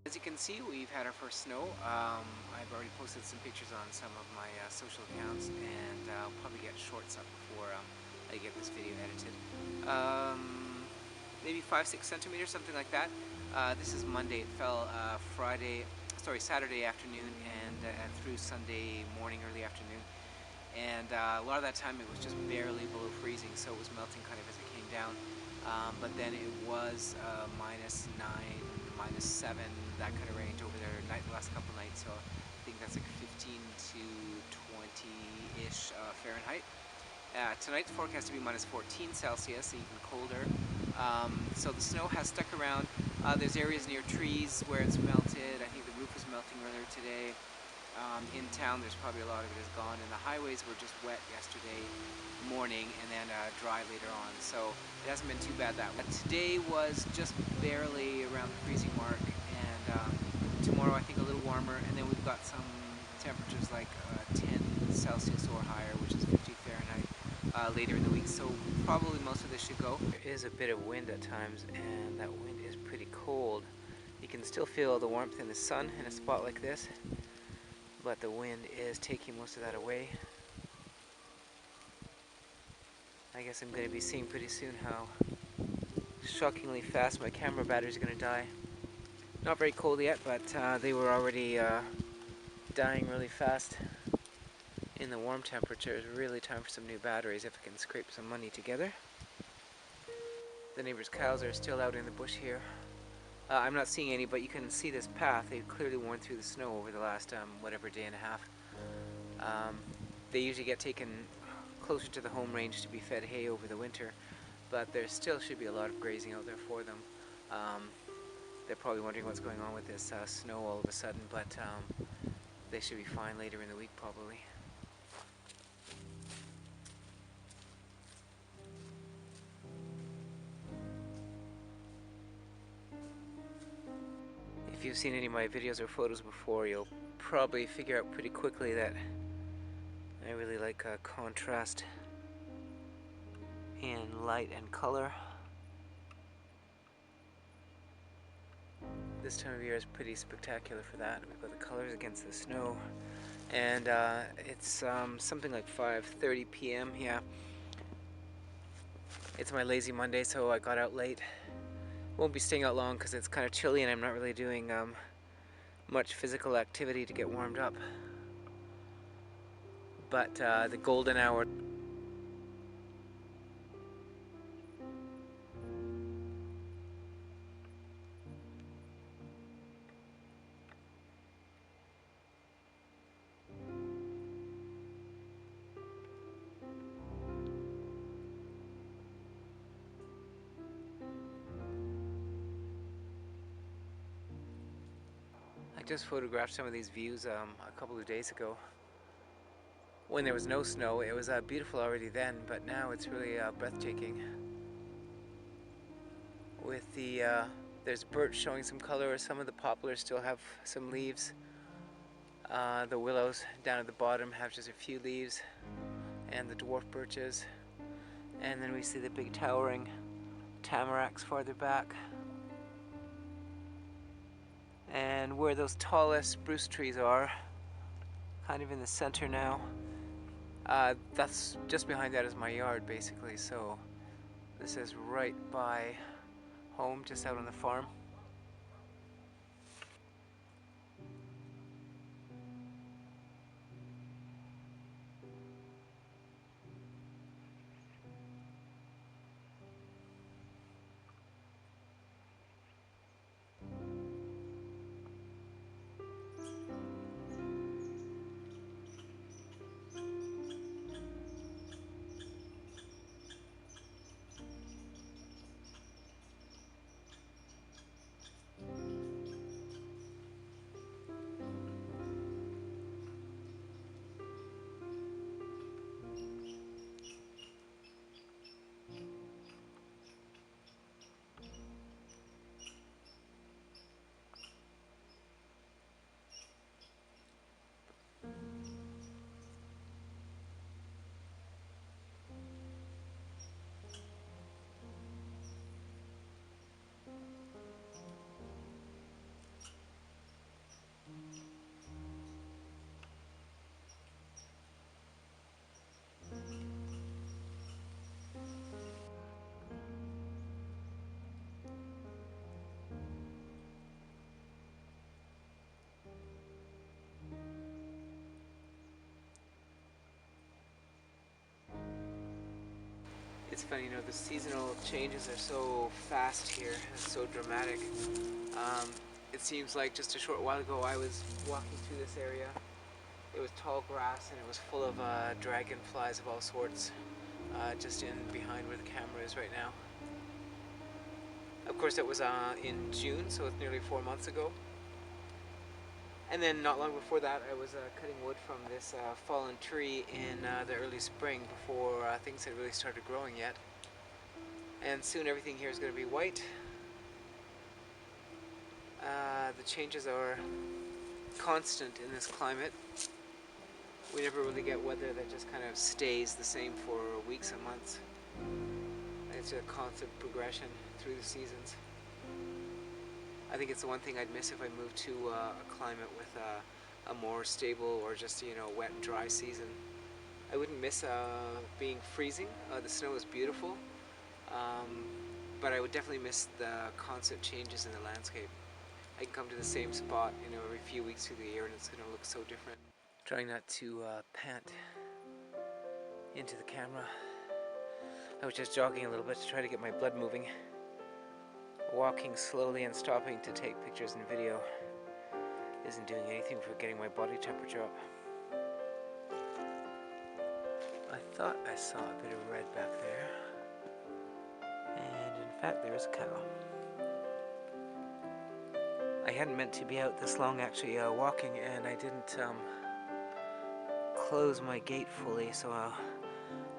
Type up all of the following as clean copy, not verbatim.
As you can see, we've had our first snow. I've already posted some pictures on some of my social accounts, and I'll probably get shorts up before I get this video edited. Maybe 5-6 centimeters, something like that. This is Monday. It fell Saturday afternoon and through Sunday morning, early afternoon. And a lot of that time it was just barely below freezing, so it was melting kind of as it came down. But then it was -9, -7, that kind of range over there the last couple nights. So I think that's like 15 to 20-ish Fahrenheit. Tonight's forecast to be -14 Celsius, even colder. So the snow has stuck around. There's areas near trees where it's melted. I think the roof was melting earlier today. In town, there's probably a lot of it is gone, and the highways were just wet yesterday morning and then dry later on, so it hasn't been too bad that way. Today was just barely around the freezing mark, and tomorrow I think a little warmer, and then we've got some temperatures like 10 Celsius or higher, which is 50 Fahrenheit, later in the week, so probably most of this should go. There is a bit of wind at times, and that wind is pretty cold. You can still feel the warmth in the sun in a spot like this, but the wind is taking most of that away. I guess I'm going to be seeing pretty soon how shockingly fast my camera batteries are going to die. Not very cold yet, but they were already dying really fast in the warm temperatures. Really time for some new batteries if I can scrape some money together. The neighbors' cows are still out in the bush here. I'm not seeing any, but you can see this path. They've clearly worn through the snow over the last whatever day and a half. They usually get taken closer to the home range to be fed hay over the winter, but there still should be a lot of grazing out there for them. They're probably wondering what's going on with this snow all of a sudden, but they should be fine later in the week probably. If you've seen any of my videos or photos before, you'll probably figure out pretty quickly that I really like contrast in light and color. This time of year is pretty spectacular for that. We've got the colors against the snow, and it's something like 5:30 p.m. Yeah, it's my lazy Monday, so I got out late. Won't be staying out long because it's kind of chilly and I'm not really doing much physical activity to get warmed up. But the golden hour. I just photographed some of these views a couple of days ago. When there was no snow, it was beautiful already then, but now it's really breathtaking. With the there's birch showing some color, some of the poplars still have some leaves. The willows down at the bottom have just a few leaves, and the dwarf birches. And then we see the big towering tamaracks farther back. And where those tallest spruce trees are, kind of in the center now, that's just behind that is my yard basically, so this is right by home, just out on the farm. It's funny, you know, the seasonal changes are so fast here, it's so dramatic. It seems like just a short while ago I was walking through this area. It was tall grass and it was full of dragonflies of all sorts, just in behind where the camera is right now. Of course, it was in June, so it's nearly 4 months ago. And then not long before that, I was cutting wood from this fallen tree in the early spring before things had really started growing yet. And soon everything here is going to be white. The changes are constant in this climate. We never really get weather that just kind of stays the same for weeks and months. It's a constant progression through the seasons. I think it's the one thing I'd miss if I moved to a climate with a more stable or just, you know, wet and dry season. I wouldn't miss being freezing. The snow is beautiful, but I would definitely miss the constant changes in the landscape. I can come to the same spot, you know, every few weeks through the year, and it's going to look so different. Trying not to pant into the camera. I was just jogging a little bit to try to get my blood moving. Walking slowly and stopping to take pictures and video isn't doing anything for getting my body temperature up. I thought I saw a bit of red back there, and in fact there's a cow. I hadn't meant to be out this long actually walking, and I didn't close my gate fully, so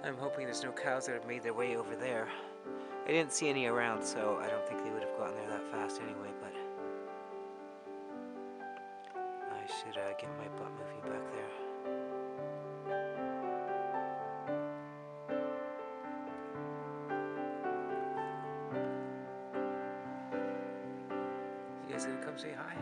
I'm hoping there's no cows that have made their way over there. I didn't see any around, so I don't think they would have gotten there that fast anyway, but I should get my butt moving back there. You guys gonna come say hi?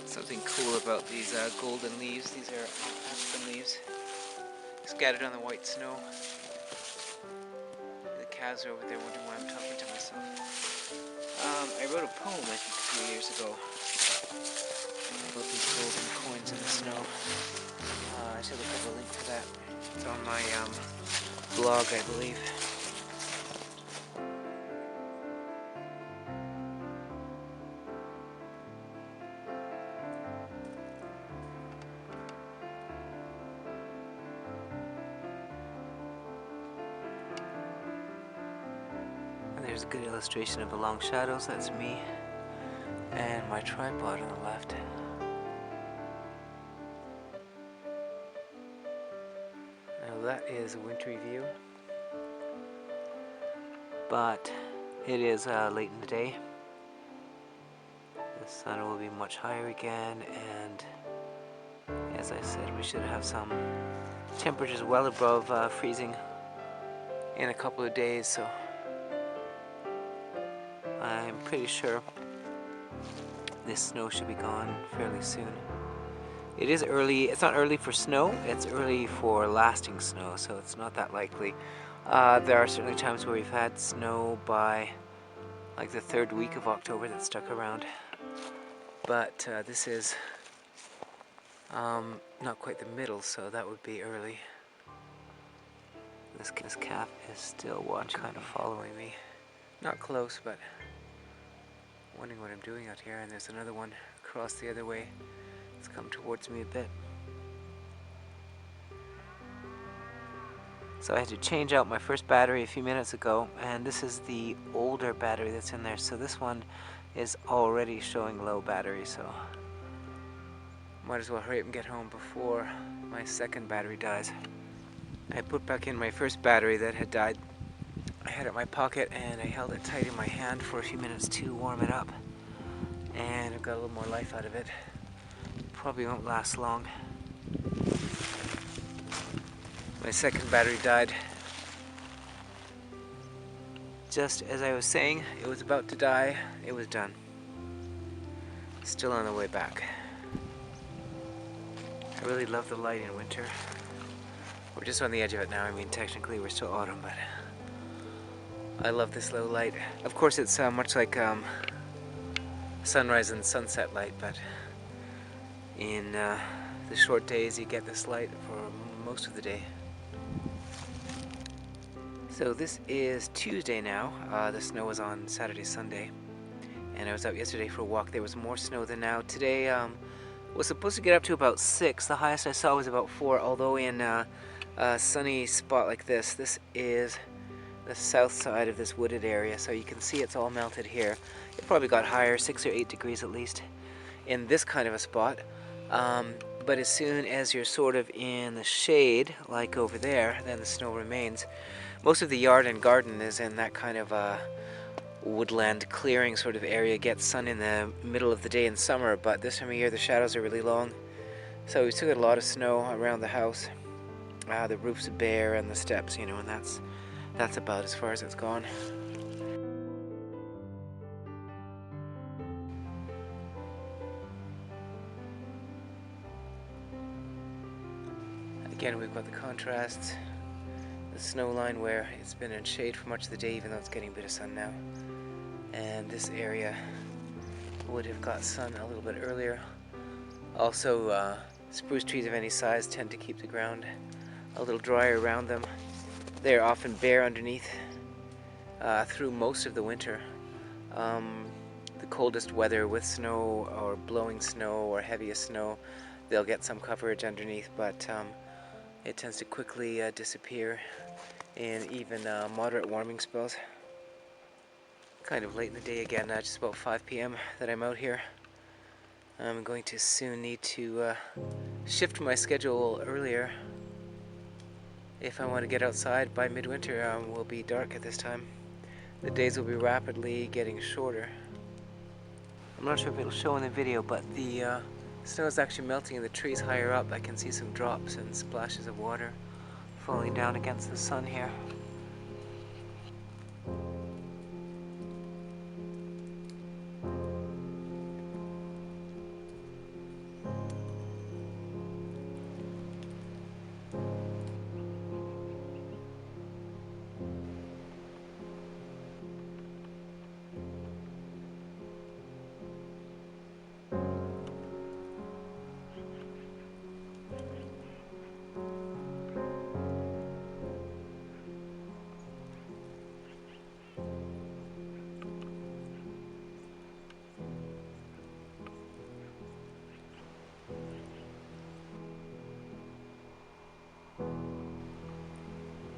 Something cool about these golden leaves. These are aspen leaves scattered on the white snow. The cows are over there wondering why I'm talking to myself. I wrote a poem, I think, 2 years ago about these golden coins in the snow. I should look up a link to that. It's on my blog, I believe. There's a good illustration of the long shadows. That's me and my tripod on the left. Now that is a wintry view, but it is late in the day. The sun will be much higher again, and as I said, we should have some temperatures well above freezing in a couple of days, so I'm pretty sure this snow should be gone fairly soon. It is early. It's not early for snow, it's early for lasting snow, so it's not that likely. There are certainly times where we've had snow by like the 3rd week of October that stuck around, but this is not quite the middle, so that would be early. This calf is still watching, kind of following me. Not close, but wondering what I'm doing out here. And there's another one across the other way. It's come towards me a bit. So I had to change out my first battery a few minutes ago, and this is the older battery that's in there. So this one is already showing low battery, so might as well hurry up and get home before my second battery dies. I put back in my first battery that had died. I had it in my pocket and I held it tight in my hand for a few minutes to warm it up, and I've got a little more life out of it. Probably won't last long. My second battery died just as I was saying it was about to die. It was done. Still on the way back. I really love the light in winter. We're just on the edge of it now. I mean, technically we're still autumn, but I love this low light. Of course, it's much like sunrise and sunset light, but in the short days you get this light for most of the day. So this is Tuesday now. The snow was on Saturday, Sunday, and I was out yesterday for a walk. There was more snow than now. Today was supposed to get up to about 6. The highest I saw was about 4, although in a sunny spot like this, this is the south side of this wooded area, so you can see it's all melted here. It probably got higher, 6 or 8 degrees at least, in this kind of a spot. But as soon as you're sort of in the shade, like over there, then the snow remains. Most of the yard and garden is in that kind of woodland clearing sort of area. Gets sun in the middle of the day in summer, but this time of year the shadows are really long. So we still got a lot of snow around the house. The roof's bare and the steps, you know, and that's about as far as it's gone. Again, we've got the contrasts. The snow line where it's been in shade for much of the day, even though it's getting a bit of sun now. And this area would have got sun a little bit earlier. Also, spruce trees of any size tend to keep the ground a little drier around them. They're often bare underneath through most of the winter. The coldest weather with snow or blowing snow or heaviest snow, they'll get some coverage underneath, but it tends to quickly disappear in even moderate warming spells. Kind of late in the day again, just about 5 p.m. that I'm out here. I'm going to soon need to shift my schedule earlier. If I want to get outside by midwinter, will be dark at this time. The days will be rapidly getting shorter. I'm not sure if it'll show in the video, but the snow is actually melting in the trees higher up. I can see some drops and splashes of water falling down against the sun here.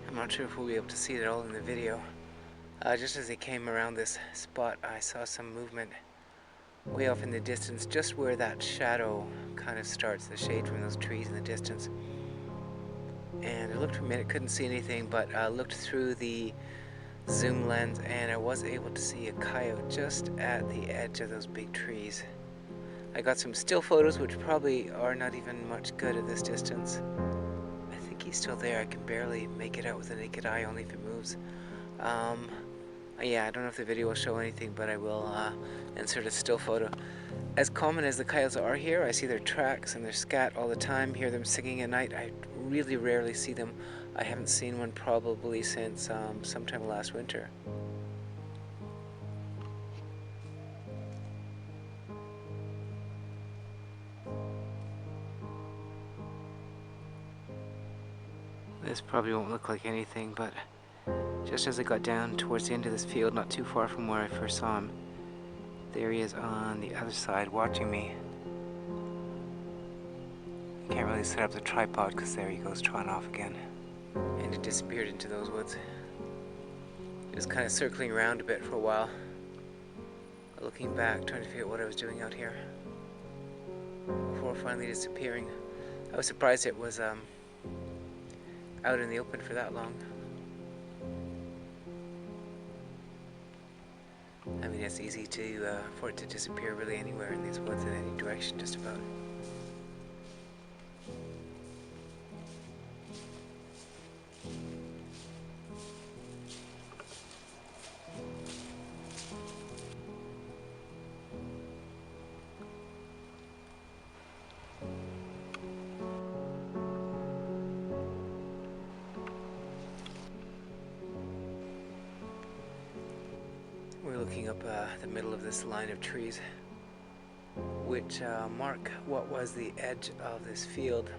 I'm not sure if we'll be able to see it all in the video. Just as they came around this spot, I saw some movement way off in the distance, just where that shadow kind of starts, the shade from those trees in the distance. And I looked for a minute, couldn't see anything, but I looked through the zoom lens and I was able to see a coyote just at the edge of those big trees. I got some still photos, which probably are not even much good at this distance. I think he's still there. I can barely make it out with the naked eye, only if it moves. Yeah, I don't know if the video will show anything, but I will insert a still photo. As common as the coyotes are here, I see their tracks and their scat all the time, hear them singing at night. I really rarely see them. I haven't seen one probably since sometime last winter. This probably won't look like anything, but just as I got down towards the end of this field, not too far from where I first saw him, there he is on the other side watching me. I can't really set up the tripod because there he goes trotting off again. And it disappeared into those woods. It was kind of circling around a bit for a while, looking back, trying to figure out what I was doing out here, before finally disappearing. I was surprised it was out in the open for that long. I mean, it's easy for it to disappear really anywhere in these woods in any direction, just about. We're looking up the middle of this line of trees, which mark what was the edge of this field.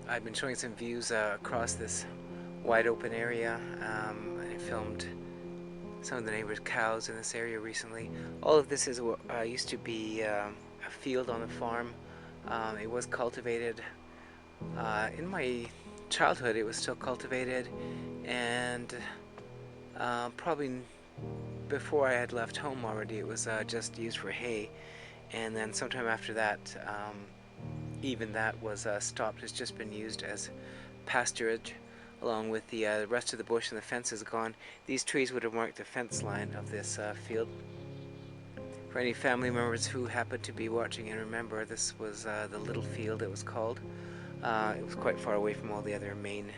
I've been showing some views across this wide open area. I filmed some of the neighbors' cows in this area recently. All of this is what used to be a field on the farm. It was cultivated. In my childhood, it was still cultivated, and probably before I had left home already, it was just used for hay. And then sometime after that, even that was stopped. It's just been used as pasturage, along with the rest of the bush, and the fence is gone. These trees would have marked the fence line of this field. For any family members who happen to be watching and remember, this was the little field, it was called. It was quite far away from all the other main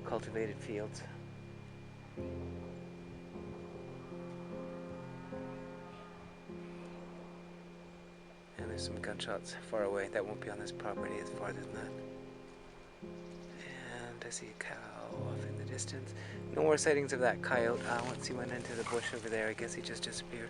cultivated fields. And there's some gunshots far away. That won't be on this property, it's farther than that. And I see a cow off in the distance. No more sightings of that coyote. Once he went into the bush over there, I guess he just disappeared.